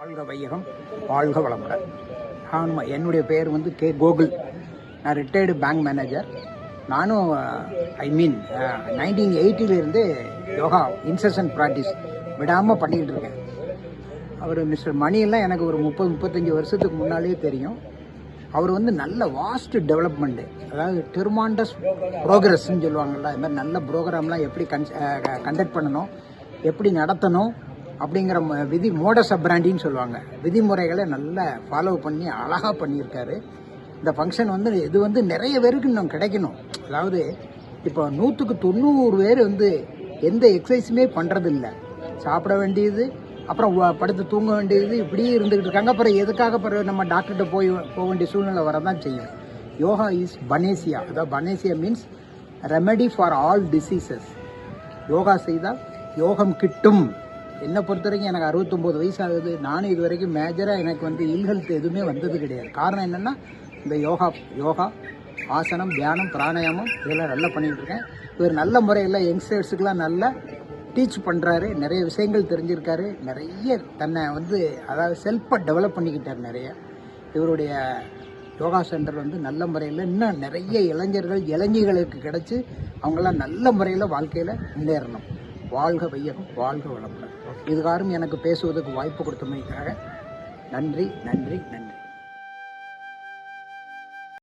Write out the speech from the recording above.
வாழ்க வையகம், வாழ்க வளமுடன். என்னுடைய பேர் வந்து கே கோகுல். நான் ரிட்டையர்டு பேங்க் மேனேஜர். நானும் 1980 யோகா இன்செஷன் ப்ராக்டிஸ் விடாமல் பண்ணிக்கிட்டு இருக்கேன். அவர் மிஸ்டர் மணியெல்லாம் எனக்கு ஒரு 30-35 வருஷத்துக்கு முன்னாலே தெரியும். அவர் வந்து நல்ல வாஸ்ட் டெவலப்மெண்ட்டு, அதாவது டெர்மாண்டஸ் ப்ரோக்ரஸ்ன்னு சொல்லுவாங்கள்ல, இது மாதிரி நல்ல ப்ரோக்ராம்லாம் எப்படி கண்டக்ட் பண்ணணும், எப்படி நடத்தணும் அப்படிங்கிற மோடஸ் ஆபரண்டின்னு சொல்லுவாங்க, விதிமுறைகளை நல்லா ஃபாலோ பண்ணி அழகாக பண்ணியிருக்காரு. இந்த ஃபங்க்ஷன் வந்து இது வந்து நிறைய பேருக்கு இன்னும் கிடைக்கணும். அதாவது இப்போ 100க்கு 90 பேர் வந்து எந்த எக்ஸசைஸுமே பண்ணுறதில்ல. சாப்பிட வேண்டியது, அப்புறம் படுத்து தூங்க வேண்டியது, இப்படியே இருந்துக்கிட்டு இருக்காங்க. அப்புறம் எதுக்காக பிறகு நம்ம டாக்டர்கிட்ட போக வேண்டிய சூழ்நிலை வரதான் செய்யும். Yoga is panacea. அதாவது panacea means remedy for all diseases. Yoga செய்தால் யோகம் கிட்டும். என்னை பொறுத்த வரைக்கும் எனக்கு 69 வயசு ஆகுது. நானும் இது வரைக்கும் மேஜராக எனக்கு வந்து இல்ஹெல்த் எதுவுமே வந்தது கிடையாது. காரணம் என்னென்னா இந்த யோகா ஆசனம், தியானம், பிராணாயாமம் இதெல்லாம் நல்லா பண்ணிகிட்டு இருக்கேன். இவர் நல்ல முறையில் யங்ஸ்டர்ஸுக்கெலாம் நல்லா டீச் பண்ணுறாரு. நிறைய விஷயங்கள் தெரிஞ்சிருக்காரு. நிறைய தன்னை வந்து அதாவது செல்ஃபை டெவலப் பண்ணிக்கிட்டார் நிறைய. இவருடைய யோகா சென்டர் வந்து நல்ல முறையில் இன்னும் நிறைய இளைஞர்களுக்கு கிடச்சி அவங்களாம் நல்ல முறையில் வாழ்க்கையில் முன்னேறணும். வாழ்க வையகம், வாழ்க வளமுடன். இதுகாரும் எனக்கு பேசுவதற்கு வாய்ப்பு கொடுத்தமைக்காக நன்றி.